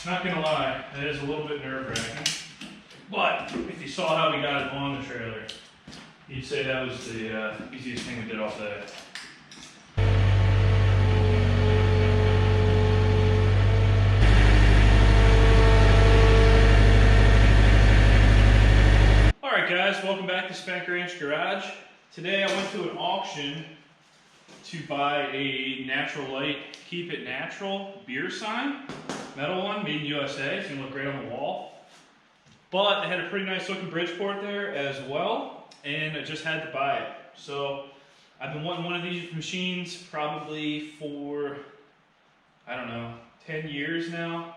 Not gonna lie, it is a little bit nerve-wracking. But if you saw how we got it on the trailer, you'd say that was the easiest thing we did all day. Alright guys, welcome back to SpankRanch Garage. Today I went to an auction to buy a Natural Light Keep It Natural beer sign. Metal one, made in USA, it's gonna look great on the wall. But they had a pretty nice looking Bridgeport there as well, and I just had to buy it. So I've been wanting one of these machines probably for, I don't know, 10 years now.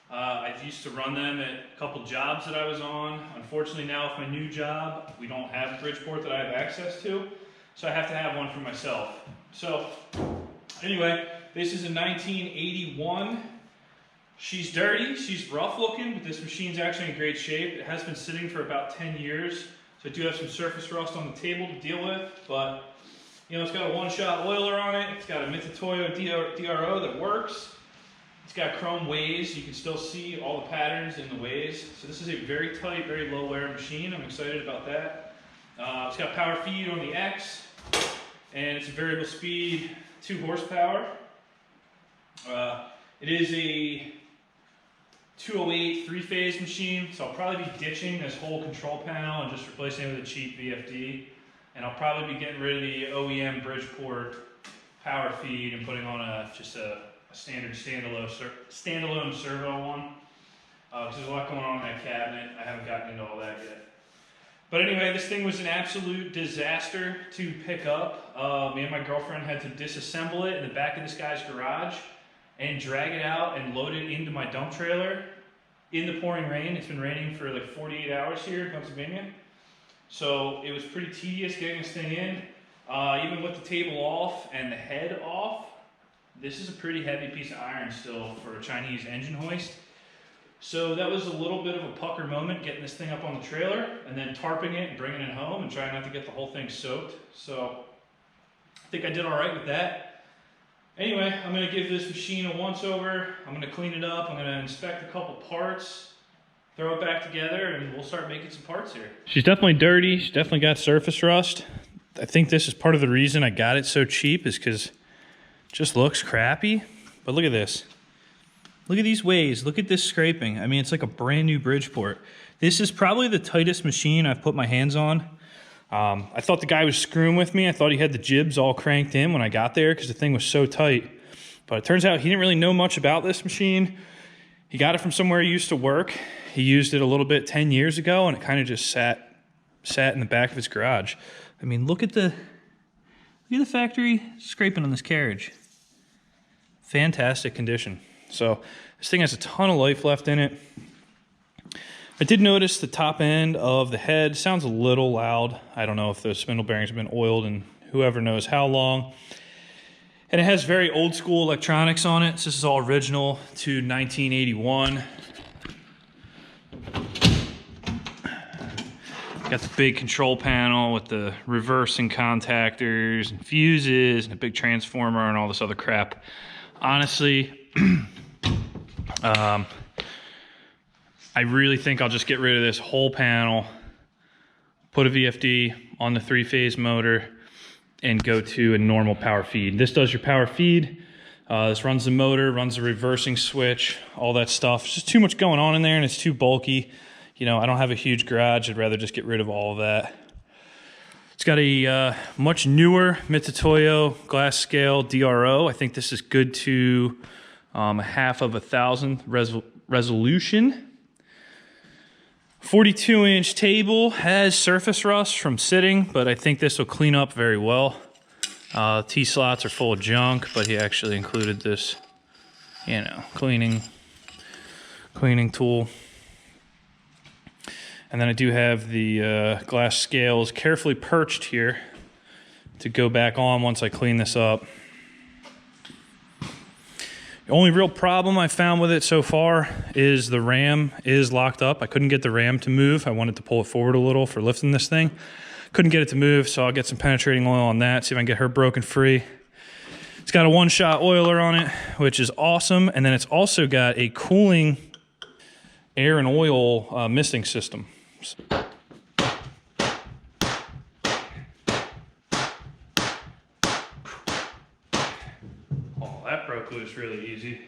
I used to run them at a couple jobs that I was on. Unfortunately now with my new job, we don't have a Bridgeport that I have access to, so I have to have one for myself. So anyway, this is a 1981. She's dirty, she's rough looking, but this machine's actually in great shape. It has been sitting for about 10 years, so I do have some surface rust on the table to deal with, but you know, it's got a one-shot oiler on it, it's got a Tco DRO that works. It's got chrome ways. You can still see all the patterns in the ways. So this is a very tight, very low wear machine. I'm excited about that. It's got power feed on the X, and it's a variable speed, 2 horsepower. It is a 208 3-phase machine, so I'll probably be ditching this whole control panel and just replacing it with a cheap VFD. And I'll probably be getting rid of the OEM Bridgeport power feed and putting on just a standard standalone servo one, because there's a lot going on in that cabinet. I haven't gotten into all that yet. But anyway, this thing was an absolute disaster to pick up. Me and my girlfriend had to disassemble it in the back of this guy's garage and drag it out and load it into my dump trailer in the pouring rain. It's been raining for like 48 hours here in Pennsylvania. So it was pretty tedious getting this thing in. Even with the table off and the head off, this is a pretty heavy piece of iron still for a Chinese engine hoist. So that was a little bit of a pucker moment, getting this thing up on the trailer and then tarping it and bringing it home and trying not to get the whole thing soaked. So I think I did all right with that. Anyway, I'm going to give this machine a once over. I'm going to clean it up. I'm going to inspect a couple parts, throw it back together, and we'll start making some parts here. She's definitely dirty. She's definitely got surface rust. I think this is part of the reason I got it so cheap, is because just looks crappy. But look at this. Look at these ways. Look at this scraping. I mean, it's like a brand new Bridgeport. This is probably the tightest machine I've put my hands on. I thought the guy was screwing with me. I thought he had the jibs all cranked in when I got there because the thing was so tight. But it turns out he didn't really know much about this machine. He got it from somewhere he used to work. He used it a little bit 10 years ago, and it kind of just sat in the back of his garage. I mean, look at the factory scraping on this carriage. Fantastic condition. So this thing has a ton of life left in it. I did notice the top end of the head sounds a little loud. I don't know if those spindle bearings have been oiled and whoever knows how long. And it has very old school electronics on it. So this is all original to 1981. Got the big control panel with the reversing contactors and fuses and a big transformer and all this other crap. Honestly, I really think I'll just get rid of this whole panel, put a VFD on the 3-phase motor, and go to a normal power feed. This does your power feed. This runs the motor, runs the reversing switch, all that stuff. It's just too much going on in there, and it's too bulky. You know, I don't have a huge garage. I'd rather just get rid of all of that. It's got a much newer Tco glass scale DRO. I think this is good to a 1/2,1000 resolution. 42-inch table, has surface rust from sitting, but I think this will clean up very well. T-slots are full of junk, but he actually included this, you know, cleaning tool. And then I do have the glass scales carefully perched here to go back on once I clean this up. The only real problem I found with it so far is the ram is locked up. I couldn't get the ram to move. I wanted to pull it forward a little for lifting this thing. Couldn't get it to move, so I'll get some penetrating oil on that, see if I can get her broken free. It's got a one-shot oiler on it, which is awesome. And then it's also got a cooling air and oil misting system. Oh, that broke loose really easy.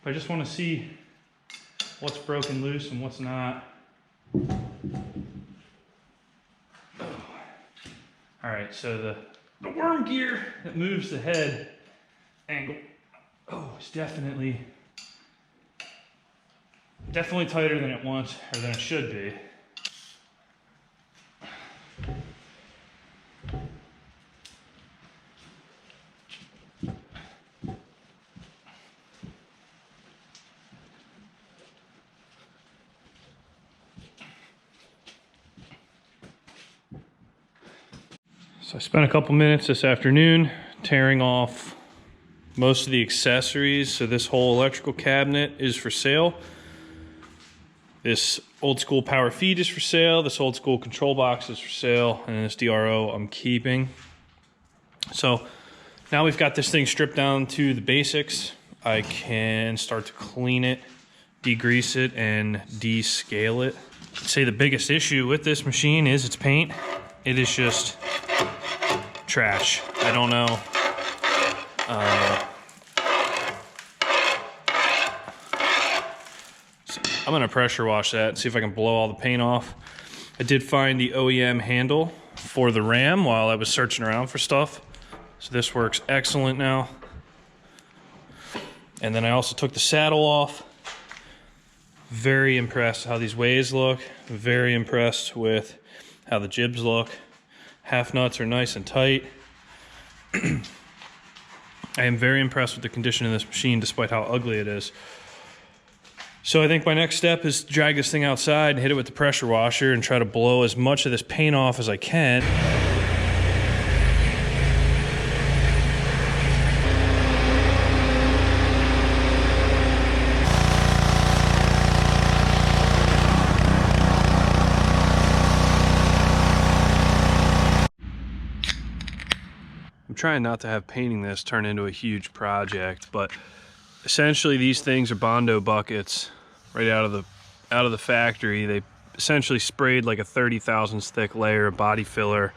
I just want to see what's broken loose and what's not. All right, so the worm gear that moves the head angle, it's definitely tighter than it wants, or than it should be. So I spent a couple minutes this afternoon tearing off most of the accessories. So this whole electrical cabinet is for sale. This old school power feed is for sale. This old school control box is for sale. And this DRO I'm keeping. So now we've got this thing stripped down to the basics. I can start to clean it, degrease it, and descale it. I'd say the biggest issue with this machine is its paint. It is just trash. I don't know. So I'm gonna pressure wash that and see if I can blow all the paint off. I did find the OEM handle for the RAM while I was searching around for stuff. So this works excellent now. And then I also took the saddle off. Very impressed how these ways look. Very impressed with how the jibs look. Half nuts are nice and tight. I am very impressed with the condition of this machine despite how ugly it is. So I think my next step is to drag this thing outside and hit it with the pressure washer and try to blow as much of this paint off as I can. I'm trying not to have painting this turn into a huge project, but essentially these things are Bondo buckets right out of the factory. They essentially sprayed like a 30 thousandths thick layer of body filler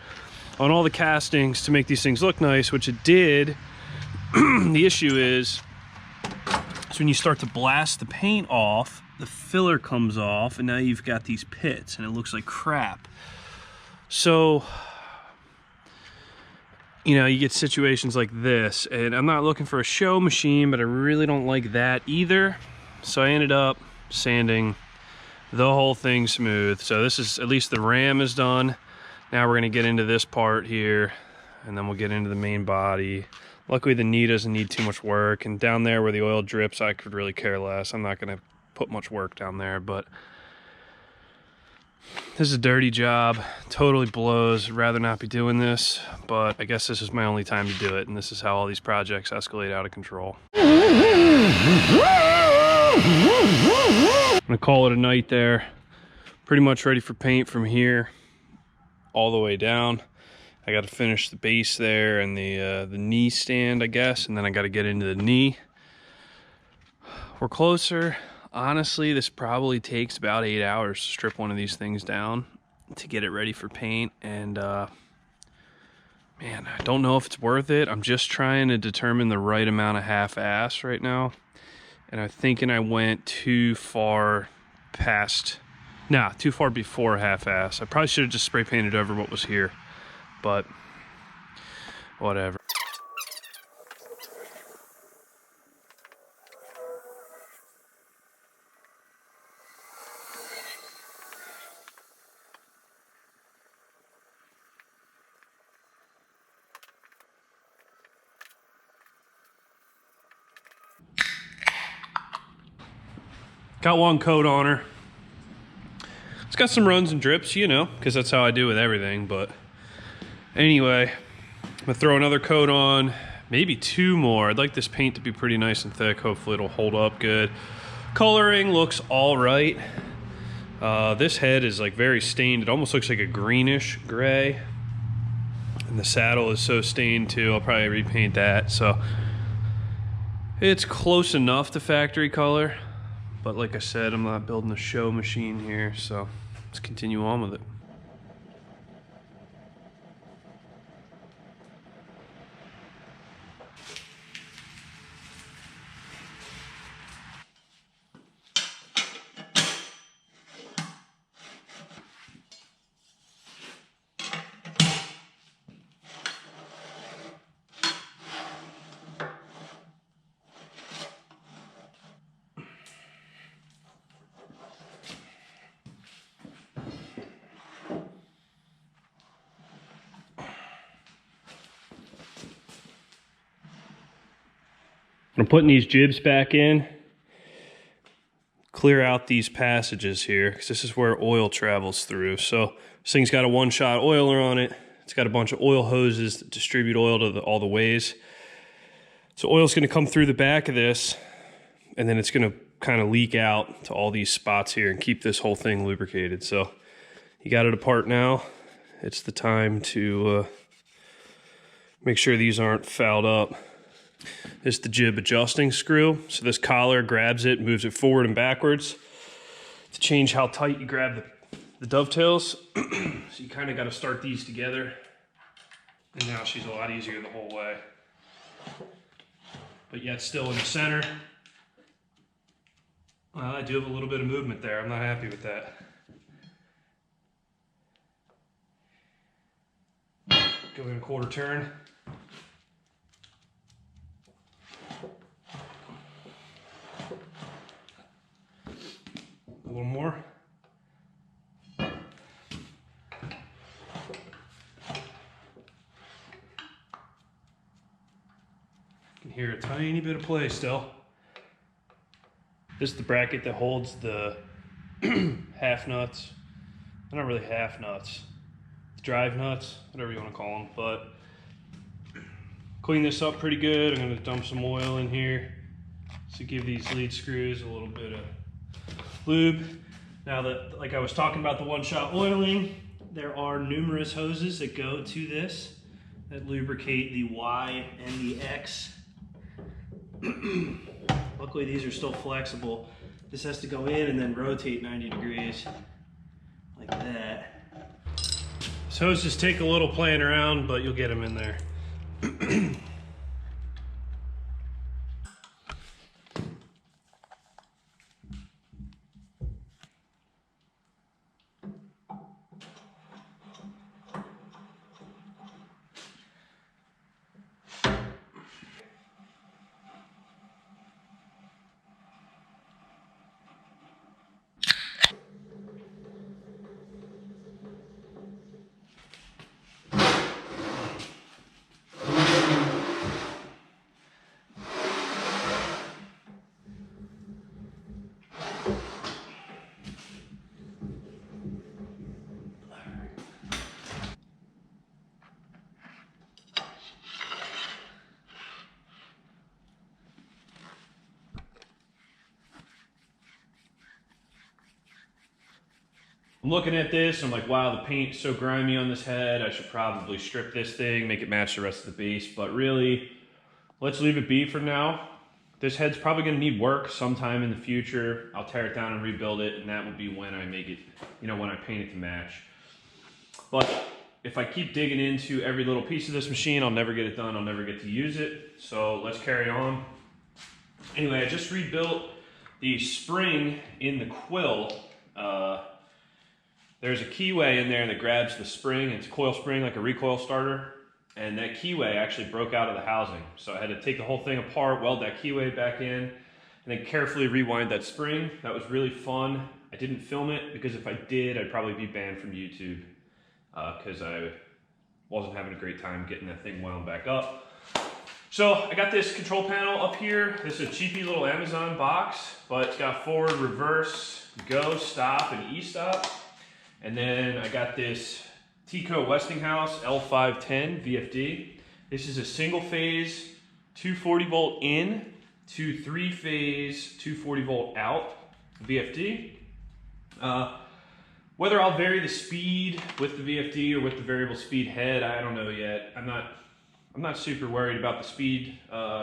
on all the castings to make these things look nice, which it did. The issue is when you start to blast the paint off, the filler comes off, and now you've got these pits, and it looks like crap. So, you know, you get situations like this, and I'm not looking for a show machine, but I really don't like that either. So I ended up sanding the whole thing smooth. So this is, at least the RAM is done. Now we're gonna get into this part here, and then we'll get into the main body. Luckily the knee doesn't need too much work, and down there where the oil drips, I could really care less. I'm not gonna put much work down there, but this is a dirty job, totally blows. I'd rather not be doing this, but I guess this is my only time to do it, and this is how all these projects escalate out of control. I'm gonna call it a night there. Pretty much ready for paint from here all the way down. I gotta finish the base there and the knee stand, I guess, and then I gotta get into the knee. We're closer. Honestly, this probably takes about 8 hours to strip one of these things down to get it ready for paint. And man, I don't know if it's worth it. I'm just trying to determine the right amount of half-ass right now. And I'm thinking I went too far past, too far before half-ass. I probably should have just spray painted over what was here, but whatever. Got one coat on her. It's got some runs and drips, you know, because that's how I do with everything. But anyway, I'm gonna throw another coat on, maybe 2 more. I'd like this paint to be pretty nice and thick. Hopefully it'll hold up good. Coloring looks all right. This head is like very stained. It almost looks like a greenish gray. And the saddle is so stained too. I'll probably repaint that. So it's close enough to factory color. But like I said, I'm not building a show machine here. So let's continue on with it. I'm putting these jibs back in. Clear out these passages here, because this is where oil travels through. So this thing's got a one-shot oiler on it. It's got a bunch of oil hoses that distribute oil to all the ways. So oil's gonna come through the back of this, and then it's gonna kind of leak out to all these spots here and keep this whole thing lubricated. So you got it apart now. It's the time to make sure these aren't fouled up. This is the Jib Adjusting Screw. So this collar grabs it, moves it forward and backwards to change how tight you grab the dovetails. So you kind of got to start these together. And now she's a lot easier the whole way. But yet still in the center. Well, I do have a little bit of movement there. I'm not happy with that. Go in a quarter turn. A little more. You can hear a tiny bit of play still. This is the bracket that holds the half nuts. They're not really half nuts. Drive nuts, whatever you want to call them. But clean this up pretty good. I'm going to dump some oil in here to give these lead screws a little bit of lube. Now that, like I was talking about the one-shot oiling, there are numerous hoses that go to this that lubricate the Y and the X. Luckily these are still flexible. This has to go in and then rotate 90 degrees like that. These hoses take a little playing around, but you'll get them in there. I'm looking at this, I'm like, wow, the paint's so grimy on this head. I should probably strip this thing, make it match the rest of the base. But really, let's leave it be for now. This head's probably gonna need work sometime in the future. I'll tear it down and rebuild it, and that would be when I make it, you know, when I paint it to match. But if I keep digging into every little piece of this machine, I'll never get it done, I'll never get to use it. So let's carry on. Anyway, I just rebuilt the spring in the quill. There's a keyway in there that grabs the spring. It's a coil spring, like a recoil starter. And that keyway actually broke out of the housing. So I had to take the whole thing apart, weld that keyway back in, and then carefully rewind that spring. That was really fun. I didn't film it because if I did, I'd probably be banned from YouTube because I wasn't having a great time getting that thing wound back up. So I got this control panel up here. This is a cheapy little Amazon box, but it's got forward, reverse, go, stop, and e-stop. And then I got this Tco Westinghouse L510 Vfd. This is a single phase 240 volt in to 3-phase 240 volt out VFD. Whether I'll vary the speed with the VFD or with the variable speed head, I don't know yet. I'm not super worried about the speed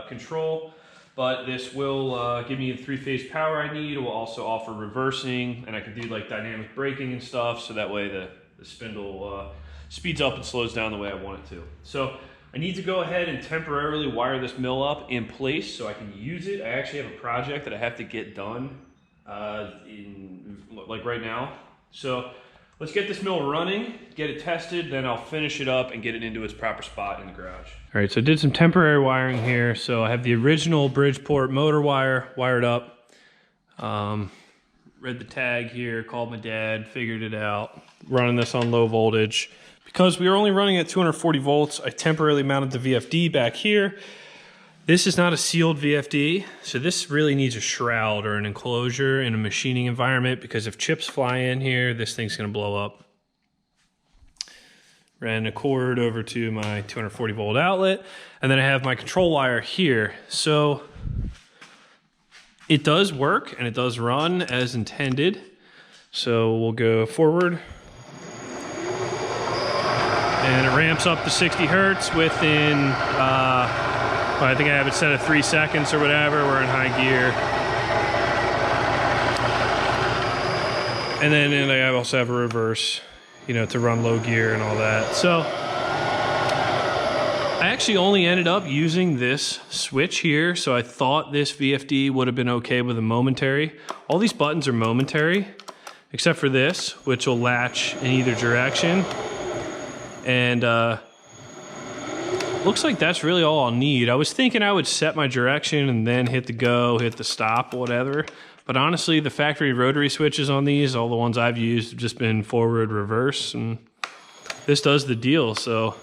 control, but this will give me the 3-phase power I need. It will also offer reversing, and I can do like dynamic braking and stuff, so that way the spindle speeds up and slows down the way I want it to. So I need to go ahead and temporarily wire this mill up in place so I can use it. I actually have a project that I have to get done like right now. So let's get this mill running, get it tested, then I'll finish it up and get it into its proper spot in the garage. All right, so I did some temporary wiring here. So I have the original Bridgeport motor wire wired up. Read the tag here, called my dad, figured it out. Running this on low voltage. Because we were only running at 240 volts, I temporarily mounted the VFD back here. This is not a sealed VFD, so this really needs a shroud or an enclosure in a machining environment, because if chips fly in here, this thing's gonna blow up. Ran a cord over to my 240 volt outlet, and then I have my control wire here. So it does work and it does run as intended. So we'll go forward. And it ramps up to 60 hertz within, I think I have it set at 3 seconds or whatever. We're in high gear. And then I also have a reverse, you know, to run low gear and all that. So I actually only ended up using this switch here. So I thought this VFD would have been okay with a momentary. All these buttons are momentary, except for this, which will latch in either direction. And looks like that's really all I'll need. I was thinking I would set my direction and then hit the go, hit the stop, whatever. But honestly, the factory rotary switches on these, all the ones I've used, have just been forward, reverse, and this does the deal. So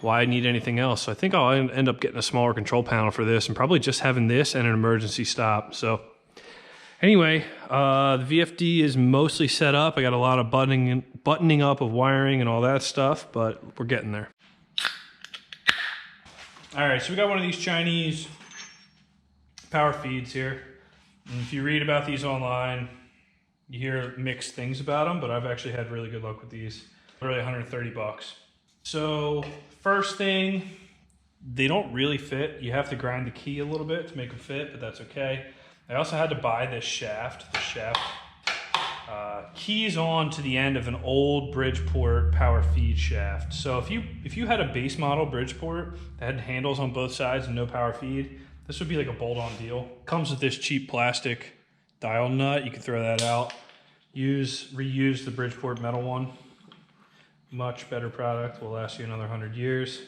why need anything else? So I think I'll end up getting a smaller control panel for this and probably just having this and an emergency stop. So anyway, the VFD is mostly set up. I got a lot of buttoning up of wiring and all that stuff, but we're getting there. All right, so we got one of these Chinese power feeds here. And if you read about these online, you hear mixed things about them, but I've actually had really good luck with these. Literally 130 bucks. So first thing, they don't really fit. You have to grind the key a little bit to make them fit, but that's okay. I also had to buy this shaft. The shaft keys on to the end of an old Bridgeport power feed shaft. So if you had a base model Bridgeport that had handles on both sides and no power feed, this would be like a bolt-on deal. Comes with this cheap plastic dial nut. You can throw that out. Reuse the Bridgeport metal one. Much better product. Will last you another 100 years.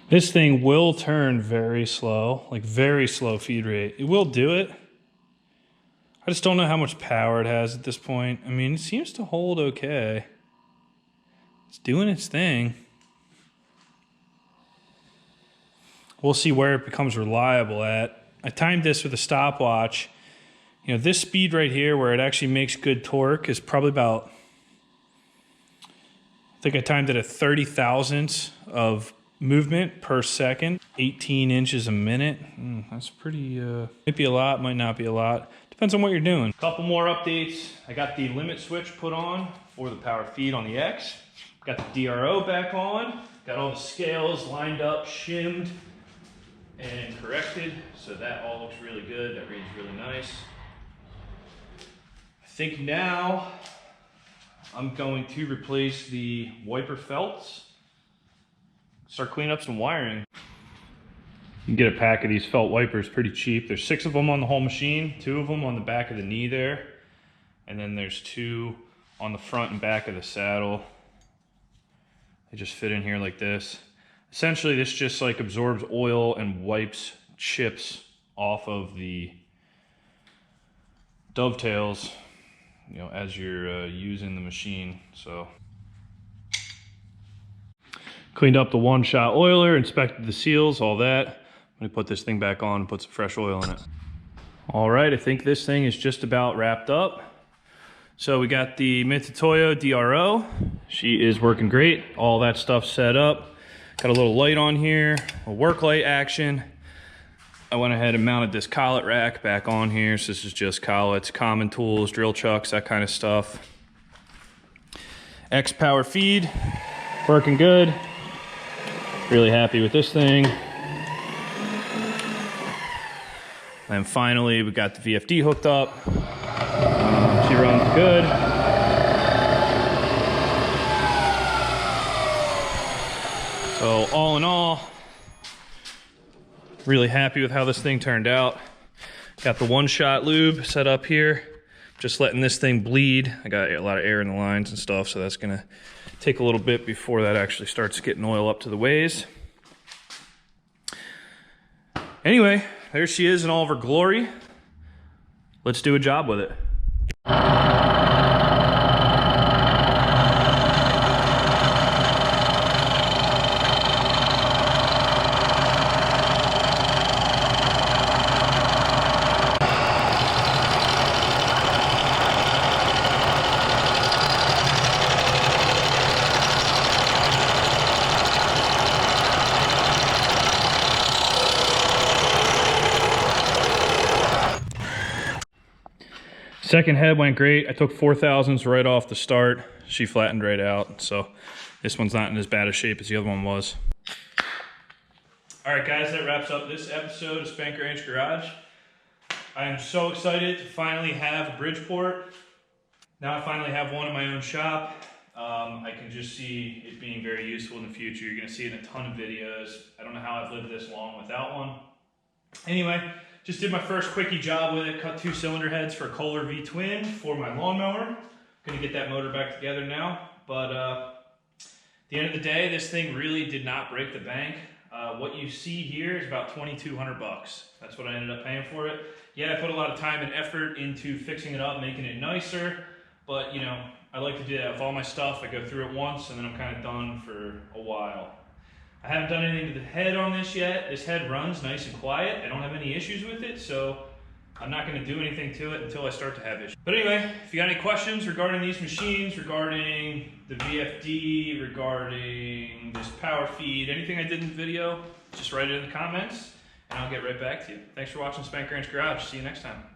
This thing will turn very slow, like very slow feed rate. It will do it. I just don't know how much power it has at this point. I mean, it seems to hold okay. It's doing its thing. We'll see where it becomes reliable at. I timed this with a stopwatch. You know, this speed right here where it actually makes good torque is probably about, I think I timed it at 30 thousandths of movement per second, 18 inches a minute. That's pretty, might be a lot, might not be a lot. Depends on what you're doing. Couple more updates. I got the limit switch put on for the power feed on the X. Got the DRO back on. Got all the scales lined up, shimmed, and corrected. So that all looks really good. That reads really nice. I think now I'm going to replace the wiper felts. Start cleaning up some wiring. You can get a pack of these felt wipers pretty cheap. There's 6 of them on the whole machine, 2 of them on the back of the knee there, and then there's 2 on the front and back of the saddle. They just fit in here like this. Essentially, this just like absorbs oil and wipes chips off of the dovetails, you know, as you're using the machine. So cleaned up the one-shot oiler, inspected the seals, all that. I'm gonna put this thing back on and put some fresh oil in it. All right, I think this thing is just about wrapped up. So we got the Mitutoyo DRO. She is working great. All that stuff set up. Got a little light on here, a work light action. I went ahead and mounted this collet rack back on here. So this is just collets, common tools, drill chucks, that kind of stuff. X power feed, working good. Really happy with this thing. And finally, we got the VFD hooked up. She runs good. So all in all, really happy with how this thing turned out. Got the one-shot lube set up here. Just letting this thing bleed. I got a lot of air in the lines and stuff, so that's gonna take a little bit before that actually starts getting oil up to the ways. Anyway, there she is in all of her glory. Let's do a job with it. Second head went great. I took 4,000s right off the start. She flattened right out. So this one's not in as bad a shape as the other one was. All right, guys, that wraps up this episode of SpankRanch Garage. I am so excited to finally have a Bridgeport. Now I finally have one in my own shop. I can just see it being very useful in the future. You're gonna see it in a ton of videos. I don't know how I've lived this long without one. Anyway, just did my first quickie job with it. Cut 2 cylinder heads for a Kohler V-twin for my lawnmower. Gonna get that motor back together now. But at the end of the day, this thing really did not break the bank. What you see here is about 2,200 bucks. That's what I ended up paying for it. Yeah, I put a lot of time and effort into fixing it up, making it nicer. But you know, I like to do that with all my stuff. I go through it once and then I'm kind of done for a while. I haven't done anything to the head on this yet. This head runs nice and quiet. I don't have any issues with it, so I'm not going to do anything to it until I start to have issues. But anyway, if you got any questions regarding these machines, regarding the VFD, regarding this power feed, anything I did in the video, just write it in the comments and I'll get right back to you. Thanks for watching SpankRanch Garage. See you next time.